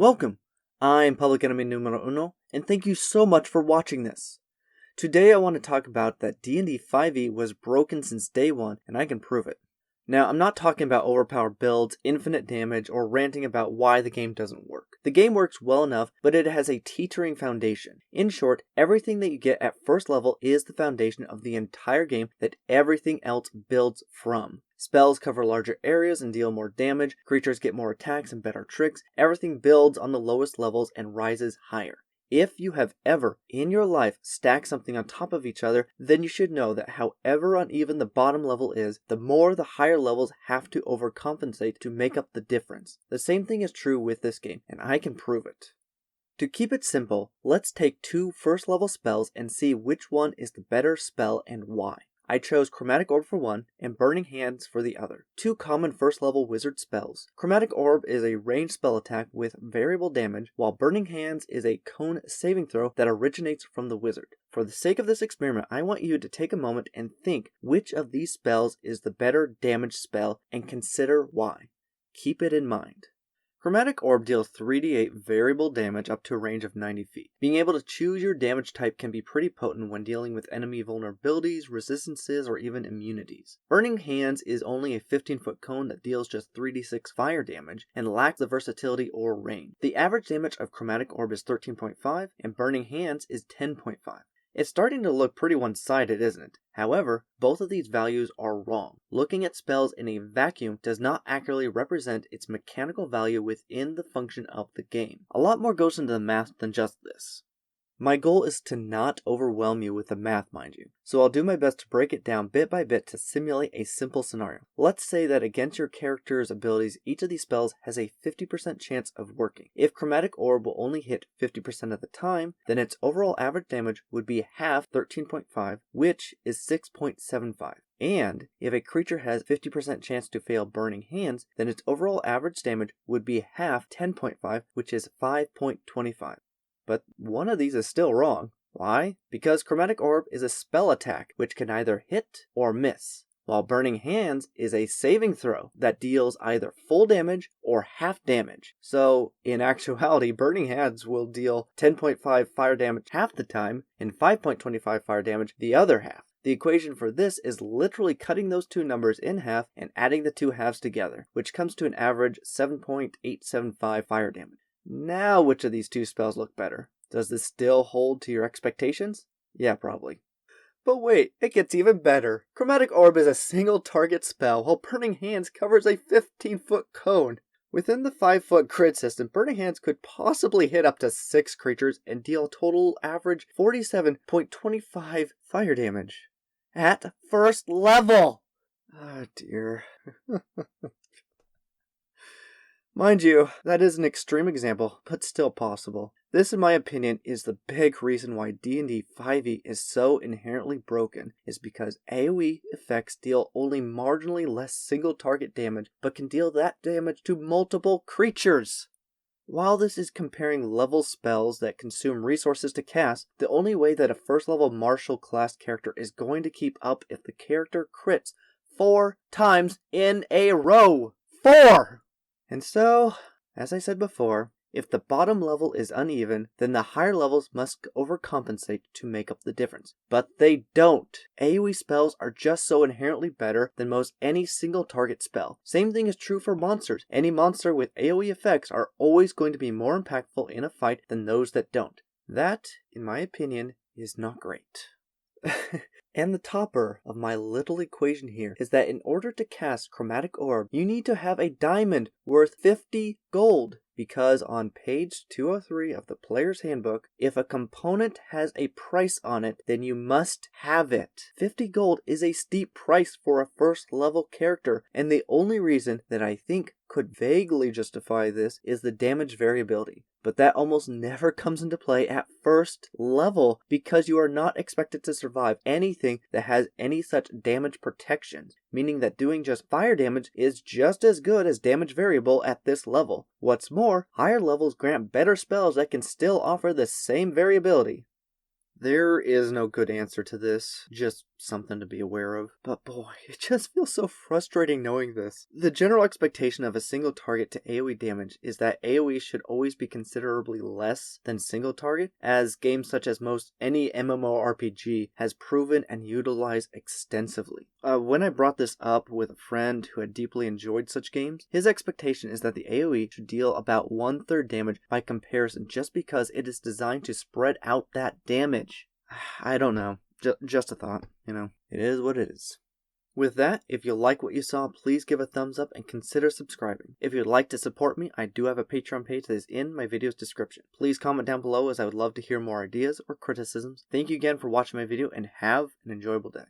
Welcome! I'm Public Enemy Numero Uno, and thank you so much for watching this. Today I want to talk about that D&D 5e was broken since day one, and I can prove it. Now, I'm not talking about overpowered builds, infinite damage, or ranting about why the game doesn't work. The game works well enough, but it has a teetering foundation. In short, everything that you get at first level is the foundation of the entire game that everything else builds from. Spells cover larger areas and deal more damage, creatures get more attacks and better tricks, everything builds on the lowest levels and rises higher. If you have ever, in your life, stacked something on top of each other, then you should know that however uneven the bottom level is, the more the higher levels have to overcompensate to make up the difference. The same thing is true with this game, and I can prove it. To keep it simple, let's take two first level spells and see which one is the better spell and why. I chose Chromatic Orb for one, and Burning Hands for the other. Two common first level wizard spells. Chromatic Orb is a ranged spell attack with variable damage, while Burning Hands is a cone saving throw that originates from the wizard. For the sake of this experiment, I want you to take a moment and think which of these spells is the better damage spell and consider why. Keep it in mind. Chromatic Orb deals 3d8 variable damage up to a range of 90 feet. Being able to choose your damage type can be pretty potent when dealing with enemy vulnerabilities, resistances, or even immunities. Burning Hands is only a 15-foot cone that deals just 3d6 fire damage and lacks the versatility or range. The average damage of Chromatic Orb is 13.5 and Burning Hands is 10.5. It's starting to look pretty one-sided, isn't it? However, both of these values are wrong. Looking at spells in a vacuum does not accurately represent its mechanical value within the function of the game. A lot more goes into the math than just this. My goal is to not overwhelm you with the math, mind you, so I'll do my best to break it down bit by bit to simulate a simple scenario. Let's say that against your character's abilities, each of these spells has a 50% chance of working. If Chromatic Orb will only hit 50% of the time, then its overall average damage would be half 13.5, which is 6.75. And if a creature has 50% chance to fail Burning Hands, then its overall average damage would be half 10.5, which is 5.25. But one of these is still wrong. Why? Because Chromatic Orb is a spell attack, which can either hit or miss, while Burning Hands is a saving throw that deals either full damage or half damage. So, in actuality, Burning Hands will deal 10.5 fire damage half the time, and 5.25 fire damage the other half. The equation for this is literally cutting those two numbers in half and adding the two halves together, which comes to an average 7.875 fire damage. Now, which of these two spells look better? Does this still hold to your expectations? Yeah, probably. But wait, it gets even better. Chromatic Orb is a single target spell, while Burning Hands covers a 15-foot cone. Within the 5-foot grid system, Burning Hands could possibly hit up to 6 creatures and deal a total average 47.25 fire damage. At first level! Oh dear. Mind you, that is an extreme example, but still possible. This, in my opinion, is the big reason why D&D 5e is so inherently broken, is because AoE effects deal only marginally less single target damage, but can deal that damage to multiple creatures. While this is comparing level spells that consume resources to cast, the only way that a first level martial class character is going to keep up if the character crits 4 times in a row. 4! And so, as I said before, if the bottom level is uneven, then the higher levels must overcompensate to make up the difference. But they don't. AoE spells are just so inherently better than most any single target spell. Same thing is true for monsters. Any monster with AoE effects are always going to be more impactful in a fight than those that don't. That, in my opinion, is not great. And the topper of my little equation here is that in order to cast Chromatic Orb, you need to have a diamond worth 50 gold. Because on page 203 of the player's handbook, if a component has a price on it, then you must have it. 50 gold is a steep price for a first level character, and the only reason that I think could vaguely justify this is the damage variability. But that almost never comes into play at first level because you are not expected to survive anything that has any such damage protections, meaning that doing just fire damage is just as good as damage variable at this level. What's more, higher levels grant better spells that can still offer the same variability. There is no good answer to this, just something to be aware of. But boy, it just feels so frustrating knowing this. The general expectation of a single target to AoE damage is that AoE should always be considerably less than single target, as games such as most any MMORPG has proven and utilized extensively. When I brought this up with a friend who had deeply enjoyed such games, his expectation is that the AoE should deal about 1/3 damage by comparison just because it is designed to spread out that damage. I don't know. Just a thought, you know. It is what it is. With that, if you like what you saw, please give a thumbs up and consider subscribing. If you'd like to support me, I do have a Patreon page that is in my video's description. Please comment down below as I would love to hear more ideas or criticisms. Thank you again for watching my video and have an enjoyable day.